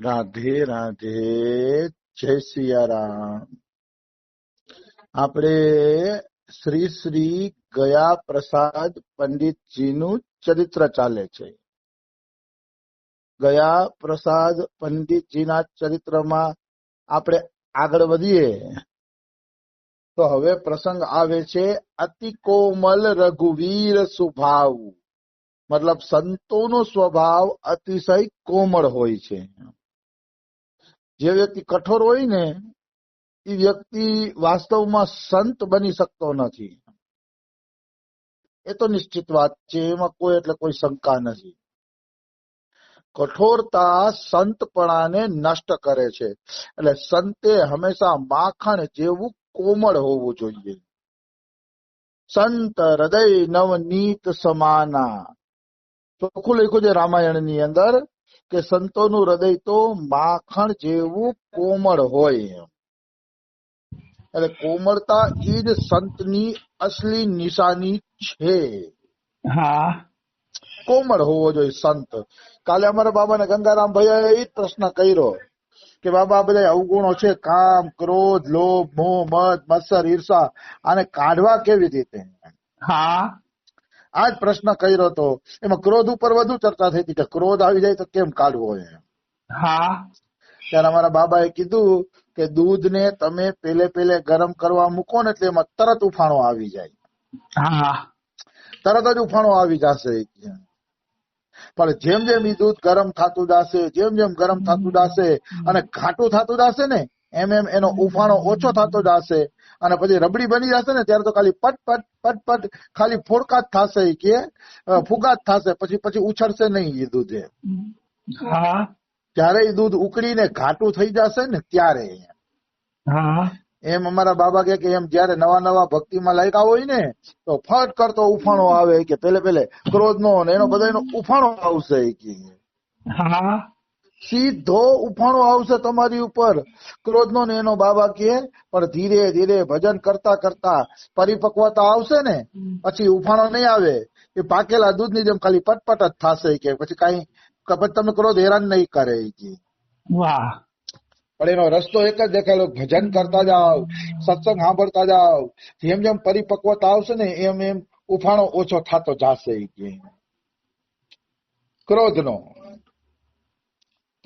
રાધે રાધે, જય સિયારામ. આપણે શ્રી શ્રી ગયા પ્રસાદ પંડિતજીનું ચરિત્ર ચાલે છે. ગયા પ્રસાદ પંડિતજીના ચરિત્રમાં આપણે આગળ વધીએ તો હવે પ્રસંગ આવે છે અતિ કોમલ રઘુવીર સ્વભાવ. મતલબ સંતોનો સ્વભાવ અતિશય કોમળ હોય છે. જે વ્યક્તિ કઠોર હોય ને એ વ્યક્તિ વાસ્તવમાં સંત બની શકતો નથી. એ તો નિશ્ચિત વાત છે, એમાં કોઈ એટલે કોઈ શંકા નથી. કઠોરતા સંતપણાને નષ્ટ કરે છે. એટલે સંતે હંમેશા માખણ જેવું કોમળ હોવું જોઈએ. સંત હૃદય નવનીત સમાના, ચોખ્ખું લખ્યું છે રામાયણની અંદર કે સંતોનું હૃદય તો માખણ જેવું કોમળ હોય. એટલે કોમળતા એ જ સંતની અસલી નિશાની છે. હા, કોમળ હોવો જોઈએ સંત. કાલે અમારા બાબાને ગંગારામ ભાઈ એ પ્રશ્ન કર્યો કે બાબા બધા અવગુણો છે, કામ, ક્રોધ, લોભ, મોહ, મદ, મત્સર, ઈર્ષા, આને કાઢવા કેવી રીતે? હા, આ જ પ્રશ્ન કર્યો હતો. એમાં ક્રોધ ઉપર વધુ ચર્ચા થઈ હતી કે ક્રોધ આવી જાય તો કેમ કાઢવો હોય. હા, ત્યારે અમારા બાબાએ કીધું કે દૂધને તમે પેલે ગરમ કરવા મૂકો ને એટલે એમાં તરત ઉફાણો આવી જાય. હા, તરત જ ઉફાણો આવી જશે. પણ જેમ જેમ એ દૂધ ગરમ થતું જશે, જેમ જેમ ગરમ થતું જશે અને ઘાટું થતું જશે ને એમ એમ એનો ઉફાણો ઓછો થતો જશે અને પછી રબડી બની જશે ને ત્યારે તો ખાલી પટ પટ પટ પટ ખાલી ફોડકા જ થશે કે ફુગા જ થશે. પછી ઉછળશે નહીં એ દૂધ. હા, ત્યારે એ દૂધ ઉકળીને ઘાટું થઈ જશે ને ત્યારે. હા, એમ અમારા બાબા કે એમ જયારે નવા નવા ભક્તિમાં લાગ્યા હોય ને તો ફટ કરતો ઉફાણો આવે કે પેલે ક્રોધ નો એનો બધા ઉફાણો આવશે કે હા, સીધો ઉફાણો આવશે તમારી ઉપર ક્રોધ નો ને એનો બાબા કે પણ ધીરે ધીરે ભજન કરતા કરતા પરિપક્વતા આવશે ને પછી ઉફાણો નહીં આવે. એ પાકેલા દૂધ ની જેમ ખાલી પટપટ જ થશે કે પછી કઈ તમે ક્રોધ હેરાન નહીં કરે કે. વાહ, પણ એનો રસ્તો એક જ દેખાયેલો, ભજન કરતા જાઓ, સત્સંગ સાંભળતા જાઓ. જેમ જેમ પરિપક્વતા આવશે ને એમ એમ ઉફાણો ઓછો થતો જશે કે ક્રોધ નો.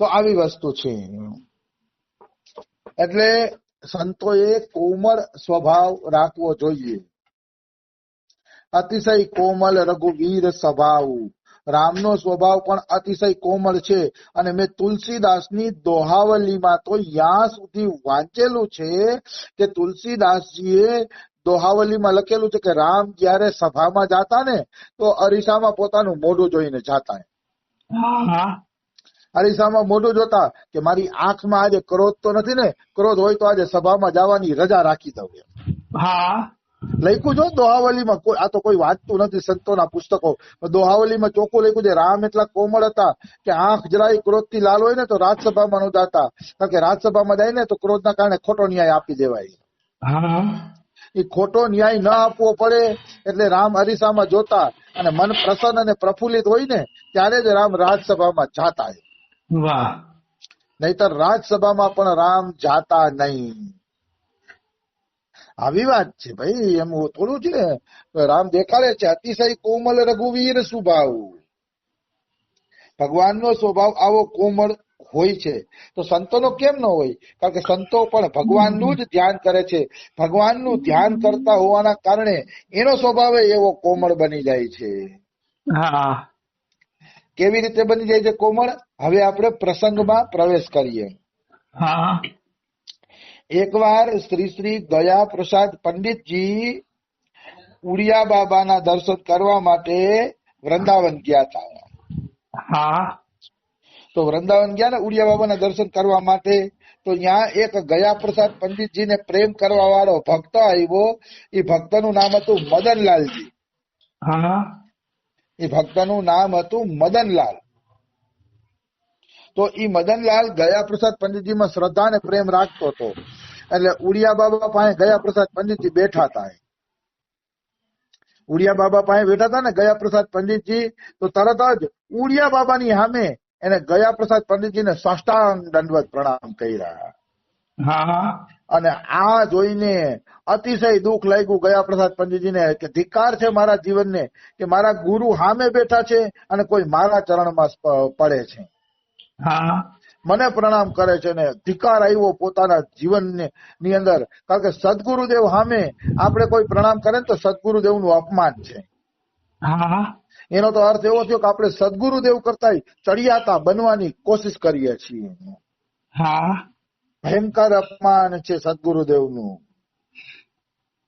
તો આવી વસ્તુ છે. એટલે સંતોએ કોમળ સ્વભાવ રાખવો જોઈએ. અતિશય કોમલ રઘુવીર સ્વભાવ. રામનો સ્વભાવ પણ અતિશય કોમળ છે. અને મેં તુલસીદાસની દોહાવલીમાં તો યાં સુધી વાંચેલું છે કે તુલસીદાસજીએ દોહાવલીમાં લખેલું છે કે રામ જયારે સભામાં જાતા ને તો અરીસામાં પોતાનું મોઢું જોઈને જાતા. હા, અરીસામાં મોઢું જોતા કે મારી આંખમાં આજે ક્રોધ તો નથી ને, ક્રોધ હોય તો આજે સભામાં જવાની રજા રાખી દઉં. હા, લખ્યું જો દોહાવલીમાં. આ તો કોઈ વાંચતું નથી સંતોના પુસ્તકો. દોહાવલીમાં ચોખ્ખું લખ્યું છે રામ એટલા કોમળ હતા કે આંખ જરાય ક્રોધ થી લાલ હોય ને તો રાજસભામાં ન જાતા. કારણ કે રાજસભામાં જાય ને તો ક્રોધના કારણે ખોટો ન્યાય આપી દેવાય. હા, એ ખોટો ન્યાય ન આપવો પડે એટલે રામ અરીસામાં જોતા અને મન પ્રસન્ન અને પ્રફુલ્લિત હોય ને ત્યારે જ રામ રાજસભામાં જાતા. વાહ, નહીતર રાજસભામાં પણ રામ જાતા નહીં. આવી વાત છે ભાઈ. એમ થોડું છે. રામ દેખાડે છે અતિશય કોમલ રઘુવીર સ્વભાવ. ભગવાનનો સ્વભાવ આવો કોમળ હોય છે તો સંતોનો કેમ ન હોય? કારણ કે સંતો પણ ભગવાનનું જ ધ્યાન કરે છે. ભગવાનનું ધ્યાન કરતા હોવાના કારણે એનો સ્વભાવ એવો કોમળ બની જાય છે. હા, કેવી રીતે બની જાય છે કોમળ? હવે આપણે પ્રસંગમાં પ્રવેશ કરીએ. હા, એકવાર શ્રી શ્રી ગયા પ્રસાદ પંડિતજી ઉડિયા બાબાના દર્શન કરવા માટે વૃંદાવન ગયા હતા. હા, તો વૃંદાવન ગયા ને ઉડિયા બાબાના દર્શન કરવા માટે, તો ત્યાં એક ગયા પ્રસાદ પંડિતજીને પ્રેમ કરવા વાળો ભક્ત આવ્યો. એ ભક્તનું નામ હતું મદનલાલજી. હા, એ ભક્તનું નામ હતું મદનલાલ. તો એ મદનલાલ ગયા પ્રસાદ પંડિતજીમાં શ્રદ્ધા અને પ્રેમ રાખતો હતો. એટલે ઉડિયા બાબા પાસે ગયા પ્રસાદ પંડિતજી બેઠા હતા. ઉડિયા બાબા પાસે બેઠા હતા ને ગયા પ્રસાદ પંડિતજી, તો તરત જ ઉડિયા બાબાની સામે એને ગયા પ્રસાદ પંડિતજીને સાષ્ટાંગ દંડવત પ્રણામ કર્યા. હા અને આ જોઈને અતિશય દુઃખ લાગ્યું ગયા પ્રસાદ પંડિતજીને કે ધિક્કાર છે મારા જીવનને કે મારા ગુરુ સામે બેઠા છે અને કોઈ મારા ચરણમાં પડે છે, હા મને પ્રણામ કરે છે. ને ધિક્કાર આવ્યો પોતાના જીવન ની અંદર, કારણ કે સદગુરુદેવ સામે આપણે કોઈ પ્રણામ કરે ને તો સદગુરુદેવનું અપમાન છે. હા એનો તો અર્થ એવો થયો કે આપણે સદગુરુદેવ કરતા ચડિયાતા બનવાની કોશિશ કરીએ છીએ. હા ભયંકર અપમાન છે સદગુરુદેવનું.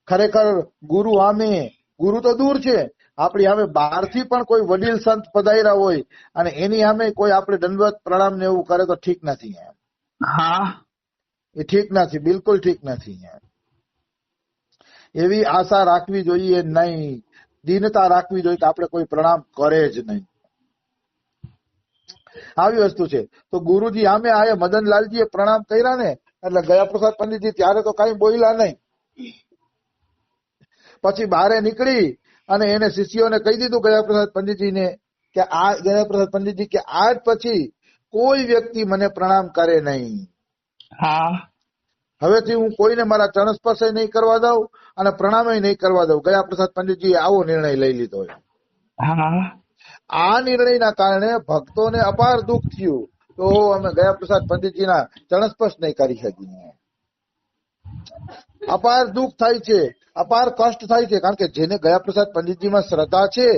ખરેખર ગુરુ સામે, ગુરુ તો દૂર છે, આપણી સામે બહારથી પણ કોઈ વડીલ સંત પધાર્યા હોય અને એની સામે કોઈ આપણે દંડવત પ્રણામ ને એવું કરે તો ઠીક નથી. હા એ ઠીક નથી, બિલકુલ ઠીક નથી. એવી આશા રાખવી જોઈએ નહીં, દીનતા રાખવી જોઈએ કે આપણે કોઈ પ્રણામ કરે જ નહીં. આવી વસ્તુ છે. તો ગુરુજી સામે આયા મદનલાલજીએ પ્રણામ કર્યા ને એટલે ગયા પ્રસાદ પંડિતજી ત્યારે તો કઈ બોલ્યા નહીં. પછી બહારે નીકળી અને એને શિષ્યોને કહી દીધું ગયા પ્રસાદ પંડિતજીને કે આ ગયા પ્રસાદ પંડિતજી કે આજ પછી કોઈ વ્યક્તિ મને પ્રણામ કરે નહીં. હા હવેથી હું કોઈને મારા ચરણ સ્પર્શ નહીં કરવા દઉં અને પ્રણામ નહીં કરવા દઉં. ગયા પ્રસાદ પંડિતજીએ આવો નિર્ણય લઈ લીધો. હા આ નિર્ણયના કારણે ભક્તોને અપાર દુઃખ થયું. તો અમે ગયા પ્રસાદ પંડિતજીના ચરણ સ્પર્શ નહીં કરી શકીએ. અપાર દુઃખ થાય છે, અપાર કષ્ટ થાય છે, કારણ કે જેને ગયા પ્રસાદ પંડિતજીમાં શ્રદ્ધા છે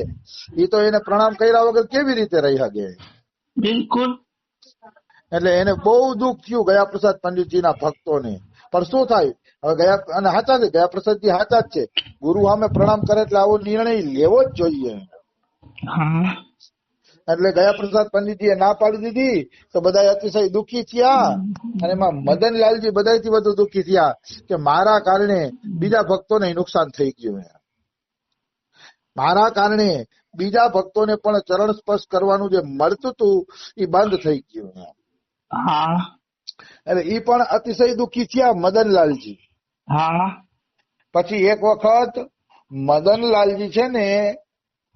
એ તો એને પ્રણામ કર્યા વગર કેવી રીતે રહી શકે. બિલકુલ. એટલે એને બહુ દુઃખ થયું ગયા પ્રસાદ પંડિતજીના ભક્તોને. પણ શું થાય હવે, ગયા અને સાચા છે, ગયા પ્રસાદજી સાચા જ છે. ગુરુ સામે પ્રણામ કરે એટલે આવો નિર્ણય લેવો જ જોઈએ. હા એટલે ગયા પ્રસાદ પંડિતજીએ ના પાડી દીધી તો બધા અતિશય દુઃખી થયા. અને એમાં મદનલાલજી બધાથી વધુ દુઃખી થયા કે મારા કારણે બીજા ભક્તોને નુકસાન થઈ ગયું. મારા કારણે બીજા ભક્તોને પણ ચરણ સ્પર્શ કરવાનું જે મળતું હતું એ બંધ થઈ ગયું. હા એટલે એ પણ અતિશય દુઃખી થયા મદનલાલજી. હા પછી એક વખત મદનલાલજી છે ને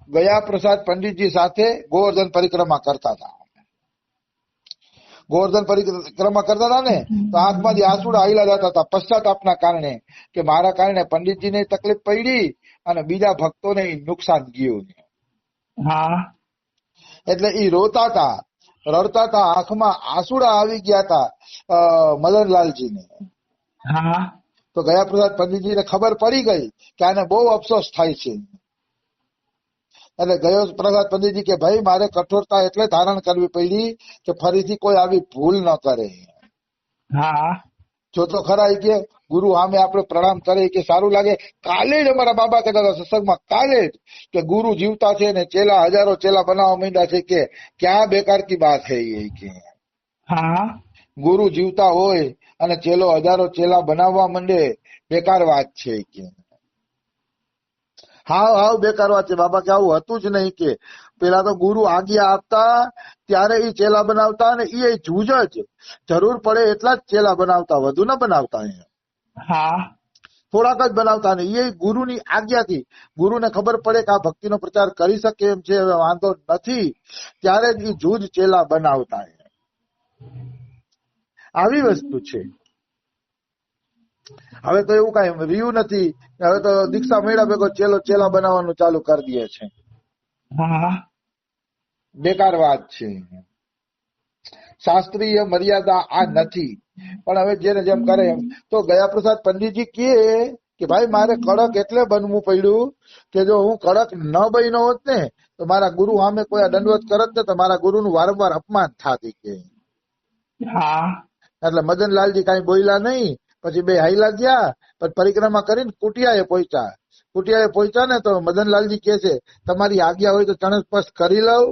ગયા પ્રસાદ પંડિતજી સાથે ગોવર્ધન પરિક્રમા કરતા હતા. ગોવર્ધન પરિક્રમા કરતા હતા ને તો આંખમાંથી આંસુડા આયલા જતા હતા પશ્ચાતાપના કારણે કે મારા કારણે પંડિતજીને તકલીફ પડી અને બીજા ભક્તોને નુકસાન ગયું. હા એટલે એ રોતા હતા, રડતા હતા, આંખમાં આંસુડા આવી ગયા હતા મદનલાલજીને. હા તો ગયા પ્રસાદ પંડિતજીને ખબર પડી ગઈ કે આને બહુ અફસોસ થાય છે. એટલે ગયો પ્રસાદ પંડિતજી કે ભાઈ મારે કઠોરતા એટલે ધારણ કરવી પડી કે ફરીથી કોઈ આવી ભૂલ ન કરે. હા જો તો ખરા કે ગુરુ સામે આપણે પ્રણામ કરે કે સારું લાગે. કાલે જ અમારા બાબા કહેતા હતા સત્સંગમાં, કાલે જ કે ગુરુ જીવતા છે ને ચેલા હજારો ચેલા બનાવવા માંડ્યા છે કે ક્યાં બેકાર કી બાત હૈ એ કે. હા ગુરુ જીવતા હોય અને ચેલો હજારો ચેલા બનાવવા માંડે બેકાર વાત છે કે. હાવ બેકાર વાત છે બાબા કે આવું હતું જ નહીં કે. પેલા તો ગુરુ આજ્ઞા આપતા ત્યારે એ ચેલા બનાવતા અને એ જૂજ જ જરૂર પડે એટલા જ ચેલા બનાવતા, વધુ ન બનાવતા. હા થોડાક જ બનાવતા ને એ ગુરુની આજ્ઞાથી. ગુરુને ખબર પડે કે આ ભક્તિનો પ્રચાર કરી શકે એમ છે, હવે વાંધો નથી, ત્યારે જ એ જૂજ ચેલા બનાવતા. આવી વસ્તુ છે. હવે તો એવું કઈ રહ્યું નથી. હવે તો દીક્ષા મળ્યા ભેગો ચેલા બનાવવાનું ચાલુ કરી દે છે. હા બેકાર વાત છે. શાસ્ત્રીય મર્યાદા આ નથી. પણ હવે જેને જેમ કરે એમ. તો ગયા પ્રસાદ પંડિતજી કહે કે ભાઈ મારે કડક એટલે બનવું પડ્યું કે જો હું કડક ન બન્યો હોત ને તો મારા ગુરુ સામે કોઈ આ દંડવત કરત ને તો મારા ગુરુનું વારંવાર અપમાન થાતી કે. હા એટલે મદનલાલજી કઈ બોલ્યા નહીં. પછી બે હાઈલા ગયા. પછી પરિક્રમા કરીને કુટિયાએ પહોંચ્યા ને તો મદનલાલજી કહે છે તમારી આજ્ઞા હોય તો ચરણ સ્પર્શ કરી લઉં.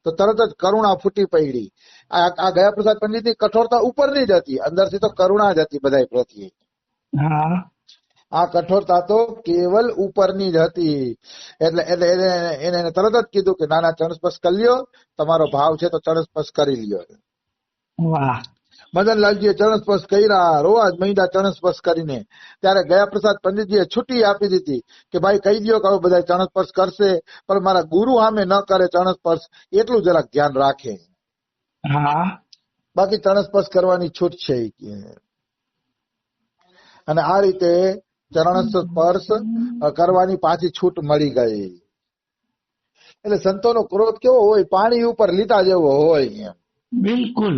તો તરત જ કરુણા ફૂટી પડી. આ ગયા પ્રસાદ પંડિતની કઠોરતા ઉપરની જ હતી, અંદરથી તો કરુણા જ હતી બધા પ્રત્યે. હા આ કઠોરતા તો કેવલ ઉપરની જ હતી. એટલે એને તરત જ કીધું કે નાના ચરણ સ્પર્શ કરી લ્યો, તમારો ભાવ છે તો ચરણ સ્પર્શ કરી લ્યો. વાહ. મદનલાલજીએ ચરણ સ્પર્શ કર્યા, રોવા જ માંડ્યા ચરણ સ્પર્શ કરીને. ત્યારે ગયા પ્રસાદ પંડિતજીએ છૂટી આપી દીધી કે ભાઈ કહી દો કે હવે બધા ચરણ સ્પર્શ કરશે પણ મારા ગુરુ સામે ન કરે ચરણ સ્પર્શ, એટલું જરાક ધ્યાન રાખે. હા બાકી ચરણ સ્પર્શ કરવાની છૂટ છે ઈ કે. અને આ રીતે ચરણ સ્પર્શ કરવાની પાછી છૂટ મળી ગઈ. એટલે સંતોનો ક્રોધ કેવો હોય, પાણી ઉપર લીટા જેવો હોય એમ. બિલકુલ.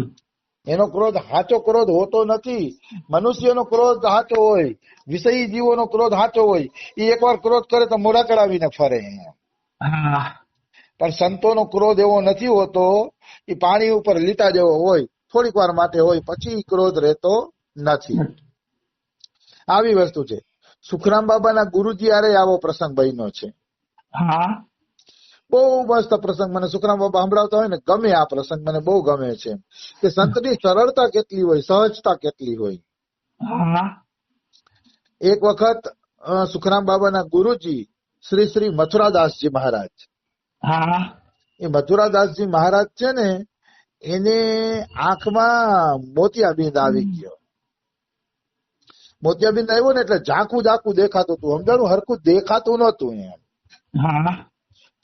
એનો ક્રોધ સાચો ક્રોધ હોતો નથી. મનુષ્યનો ક્રોધ સાચો હોય, વિષયી જીવોનો ક્રોધ સાચો હોય. એ એકવાર ક્રોધ કરે તો મોઢા કરાવીને ફરે. હા પણ સંતોનો ક્રોધ એવો નથી હોતો. એ પાણી ઉપર લીટા જેવો હોય, થોડીક વાર માટે હોય, પછી ક્રોધ રહેતો નથી. આવી વસ્તુ છે. સુખરામ બાબાના ગુરુજી હારે આવો પ્રસંગ બન્યો છે. હા બહુ મસ્ત પ્રસંગ. મને સુખરામ બાબા સંભળાવતા હોય ને ગમે. આ પ્રસંગ મને બહુ ગમે છે કે સંતની સરળતા કેટલી હોય, સહજતા કેટલી હોય. હા એક વખત સુખરામ બાબાના ગુરુજી શ્રી શ્રી મથુરાદાસજી મહારાજ, હા એ મથુરાદાસજી મહારાજ છે ને, એને આંખમાં મોતિયાબિંદ આવી ગયો. મોતિયાબિંદ આવ્યો ને એટલે ઝાંખું ઝાંખું દેખાતું હતું. સમજાણું? હરખું દેખાતું નહોતું. એમ હા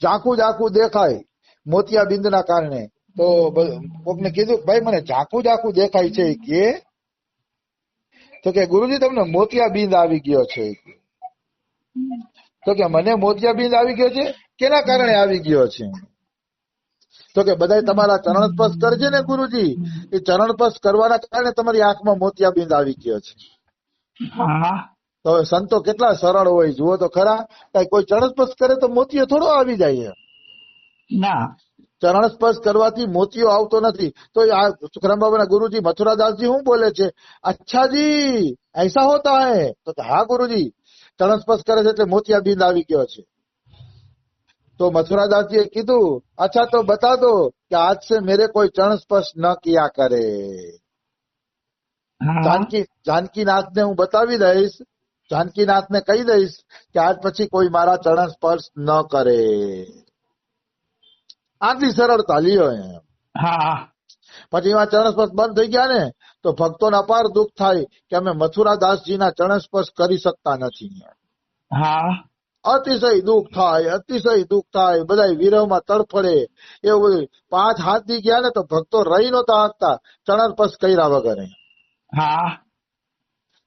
ઝાંખું ઝાંખું દેખાય મોતિયાબિંદના કારણે. તો કોકને કીધું, ભાઈ મને ઝાંખું ઝાંખું દેખાય છે કે. તો કે ગુરુજી તમને મોતિયાબિંદ આવી ગયો છે. તો કે મને મોતિયાબિંદ આવી ગયો છે? કેના કારણે આવી ગયો છે? તો કે બધાય તમારા ચરણ સ્પર્શ કરજે ને ગુરુજી, એ ચરણ સ્પર્શ કરવાના કારણે તમારી આંખમાં મોતિયાબિંદ આવી ગયો છે. હા તો હવે સંતો કેટલા સરળ હોય જુઓ તો ખરા. કઈ કોઈ ચરણ સ્પર્શ કરે તો મોતિયો થોડો આવી જાય. ના. ચરણ સ્પર્શ કરવાથી મોતિયો આવતો નથી. તો આ સુખરામ બાબાના ગુરુજી મથુરાદાસજી શું બોલે છે? અચ્છા જી ऐसा होता है? તો કે હા ગુરુજી, ચરણ સ્પર્શ કરે છે એટલે મોતિયાબિંદ આવી ગયો છે. તો મથુરાદાસજીએ કીધું, અચ્છા તો બતા દો કે આજ से मेरे कोई चरण स्पर्श न किया करे. હા જાનકીનાથને હું બતાવી દઈશ, જાનકીનાથને કહી દઈશ કે આજ પછી કોઈ મારા ચરણ સ્પર્શ ન કરે. આટલી સરળતા લ્યો એમ. હા પછી એમાં ચરણ સ્પર્શ બંધ થઈ ગયા ને તો ભક્તોને અપાર દુઃખ થાય કે અમે મથુરાદાસજીના ચરણ સ્પર્શ કરી શકતા નથી. હા અતિશય દુઃખ થાય, અતિશય દુઃખ થાય. બધા વિરહમાં તડફડે. એવું બધું 5-7 દી ગયા ને તો ભક્તો રહી નહોતા શકતા ચરણ સ્પર્શ કર્યા વગર. હા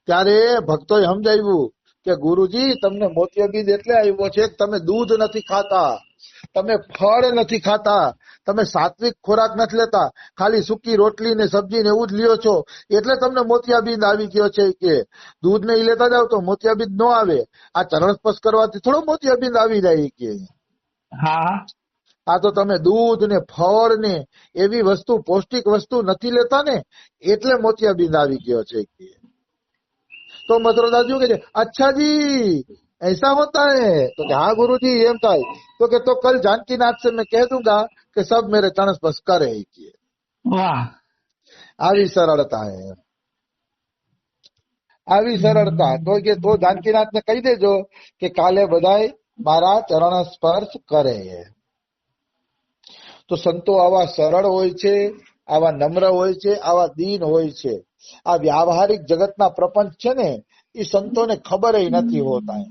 ત્યારે ભક્તોએ સમજાવ્યું કે ગુરુજી તમને મોતિયાબિંદ એટલે આવ્યો છે કે તમે દૂધ નથી ખાતા, તમે ફળ નથી ખાતા, તમે સાત્વિક ખોરાક નથી લેતા, ખાલી સૂકી રોટલી ને સબ્જી ને એવું જ લ્યો છો, એટલે તમને મોતિયાબિંદ આવી ગયો છે. કે દૂધ ને ઈ લેતા જાવ તો મોતિયાબિંદ ન આવે. આ ચરણ સ્પર્શ કરવાથી થોડો મોતિયાબિંદ આવી જાય. કે હા આ તો તમે દૂધ ને ફળ ને એવી વસ્તુ, પૌષ્ટિક વસ્તુ નથી લેતા ને, એટલે મોતિયાબિંદ આવી ગયો છે. કે તો મથુરાદાસજી કહે છે, અચ્છા જી ऐसा होता है? तो कि हाँ गुरुजी एम થાય. तो कि तो कल जानकीनाथ से मैं कह दूंगा कि सब मेरे चरण स्पर्श करे. વાહ. આવી સરળતા હે, આવી સરળતા. તો કે તો જાનકીનાથને કહી દેજો કે કાલે બધાય મારા ચરણ સ્પર્શ કરે. તો સંતો આવા સરળ હોય છે, આવા નમ્ર હોય છે, આવા દીન હોય છે. આ વ્યાવહારિક જગતના પ્રપંચ છે ને, એ સંતોને ખબર નથી હોતા.